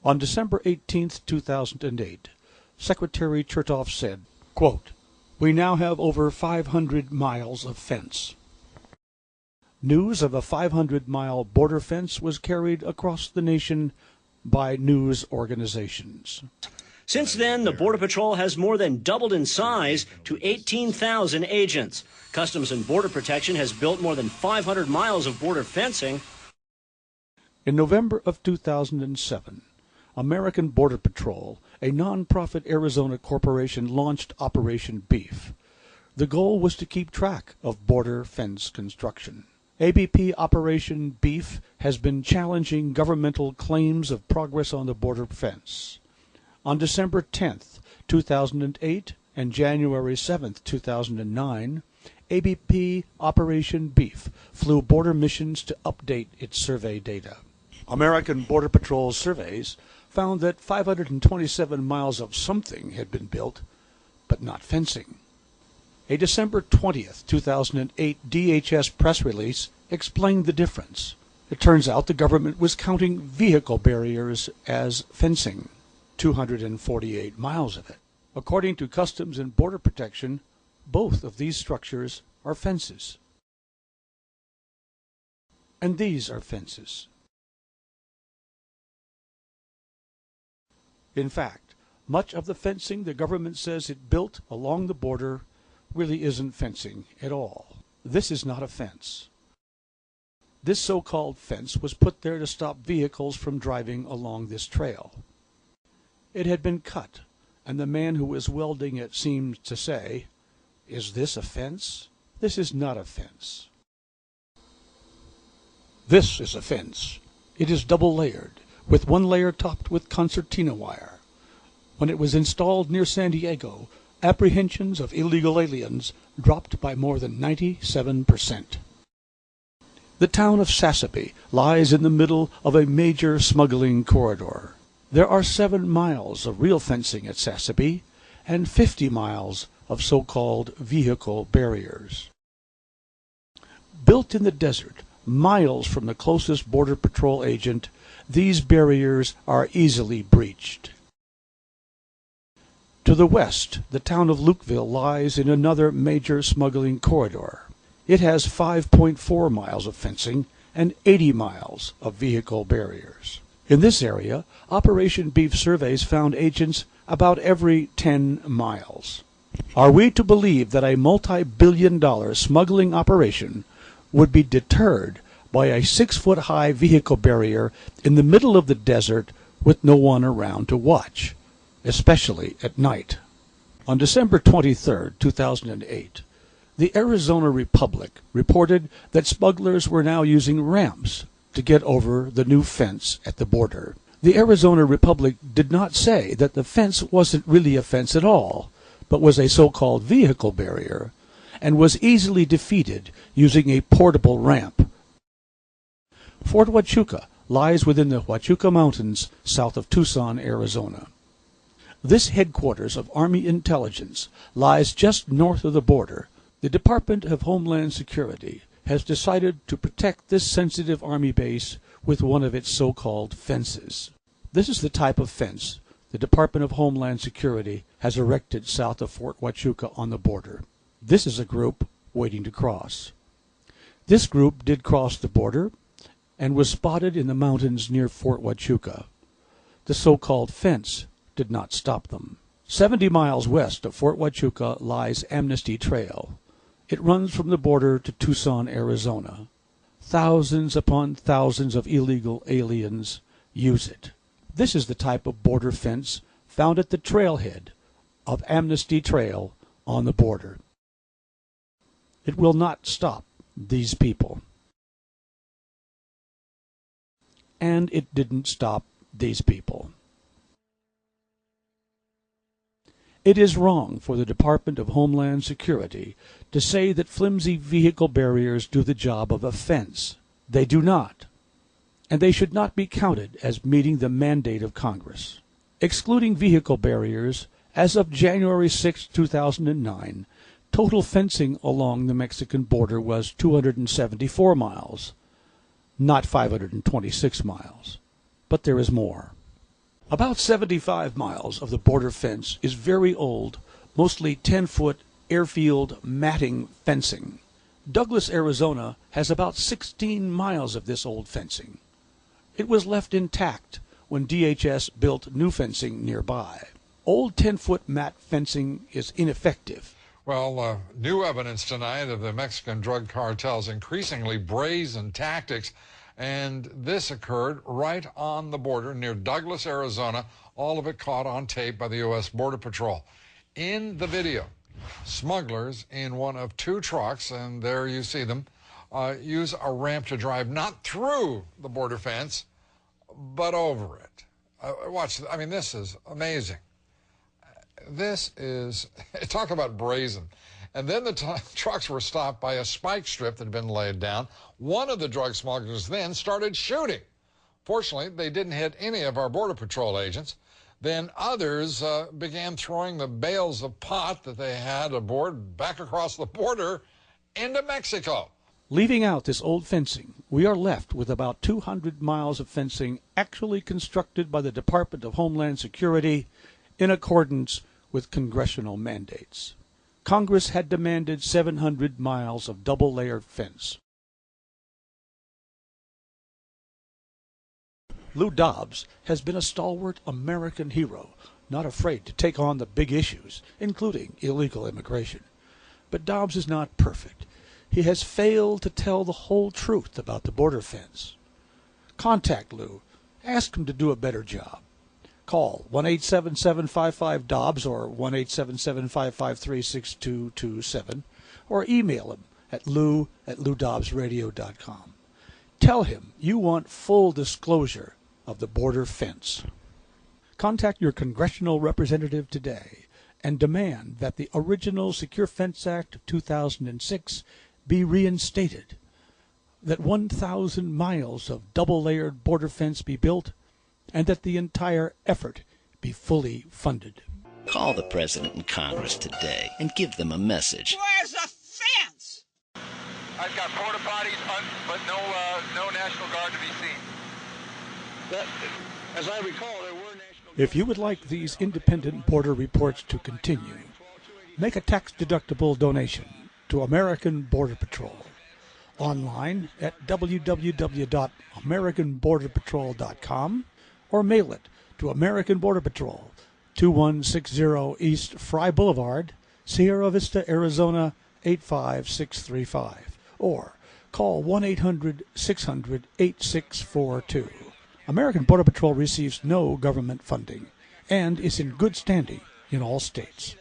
On December 18, 2008, Secretary Chertoff said, quote, "We now have over 500 miles of fence." News of a 500-mile border fence was carried across the nation by news organizations. Since then, the Border Patrol has more than doubled in size to 18,000 agents. Customs and Border Protection has built more than 500 miles of border fencing. In November of 2007, American Border Patrol, a non-profit Arizona corporation, launched Operation Beef. The goal was to keep track of border fence construction. ABP Operation Beef has been challenging governmental claims of progress on the border fence. On December 10, 2008 and January 7, 2009, ABP Operation Beef flew border missions to update its survey data. American Border Patrol surveys found that 527 miles of something had been built, but not fencing. A December 20, 2008 DHS press release explained the difference. It turns out the government was counting vehicle barriers as fencing, 248 miles of it. According to Customs and Border Protection, both of these structures are fences. And these are fences. In fact, much of the fencing the government says it built along the border really isn't fencing at all. This is not a fence. This so-called fence was put there to stop vehicles from driving along this trail. It had been cut, and the man who was welding it seemed to say, "Is this a fence? This is not a fence. This is a fence. It is double-layered, with one layer topped with concertina wire. When it was installed near San Diego, apprehensions of illegal aliens dropped by more than 97%. The town of Sassabee lies in the middle of a major smuggling corridor. There are 7 miles of real fencing at Sassabee and 50 miles of so-called vehicle barriers. Built in the desert, miles from the closest Border Patrol agent, these barriers are easily breached. To the west, the town of Lukeville lies in another major smuggling corridor. It has 5.4 miles of fencing and 80 miles of vehicle barriers. In this area, Operation Beef surveys found agents about every 10 miles. Are we to believe that a multi-billion-dollar smuggling operation would be deterred by a 6-foot-high vehicle barrier in the middle of the desert with no one around to watch, especially at night? On December 23, 2008, the Arizona Republic reported that smugglers were now using ramps to get over the new fence at the border. The Arizona Republic did not say that the fence wasn't really a fence at all, but was a so-called vehicle barrier, and was easily defeated using a portable ramp. Fort Huachuca lies within the Huachuca Mountains south of Tucson, Arizona. This headquarters of Army intelligence lies just north of the border. The Department of Homeland Security has decided to protect this sensitive Army base with one of its so-called fences. This is the type of fence the Department of Homeland Security has erected south of Fort Huachuca on the border. This is a group waiting to cross. This group did cross the border and was spotted in the mountains near Fort Huachuca. The so-called fence did not stop them. 70 miles west of Fort Huachuca lies Amnesty Trail. It runs from the border to Tucson, Arizona. Thousands upon thousands of illegal aliens use it. This is the type of border fence found at the trailhead of Amnesty Trail on the border. It will not stop these people. And it didn't stop these people. It is wrong for the Department of Homeland Security to say that flimsy vehicle barriers do the job of a fence. They do not, and they should not be counted as meeting the mandate of Congress. Excluding vehicle barriers, as of January 6, 2009, total fencing along the Mexican border was 274 miles, not 526 miles. But there is more. About 75 miles of the border fence is very old, mostly 10-foot airfield matting fencing. Douglas, Arizona has about 16 miles of this old fencing. It was left intact when DHS built new fencing nearby. Old 10-foot mat fencing is ineffective. Well, new evidence tonight of the Mexican drug cartel's increasingly brazen tactics, and this occurred right on the border near Douglas, Arizona, all of it caught on tape by the U.S. Border Patrol. In the video, smugglers in one of two trucks, and there you see them, use a ramp to drive not through the border fence, but over it. Watch, I mean, this is amazing. This is, talk about brazen. And then the trucks were stopped by a spike strip that had been laid down. One of the drug smugglers then started shooting. Fortunately, they didn't hit any of our Border Patrol agents. Then others began throwing the bales of pot that they had aboard back across the border into Mexico. Leaving out this old fencing, we are left with about 200 miles of fencing actually constructed by the Department of Homeland Security in accordance with congressional mandates. Congress had demanded 700 miles of double-layered fence. Lou Dobbs has been a stalwart American hero, not afraid to take on the big issues, including illegal immigration. But Dobbs is not perfect. He has failed to tell the whole truth about the border fence. Contact Lou. Ask him to do a better job. Call 1-877-55-DOBBS or 1-877-553-6227 or email him at lou@loudobbsradio.com. Tell him you want full disclosure of the border fence. Contact your congressional representative today and demand that the original Secure Fence Act of 2006 be reinstated, that 1,000 miles of double-layered border fence be built, and that the entire effort be fully funded. Call the President and Congress today and give them a message. Where's the fence? I've got porta potties, but no National Guard to be seen. As I recall, there were National Guard. If you would like these independent border reports to continue, make a tax-deductible donation to American Border Patrol. Online at www.americanborderpatrol.com or mail it to American Border Patrol, 2160 East Fry Boulevard, Sierra Vista, Arizona 85635, or call 1-800-600-8642. American Border Patrol receives no government funding and is in good standing in all states.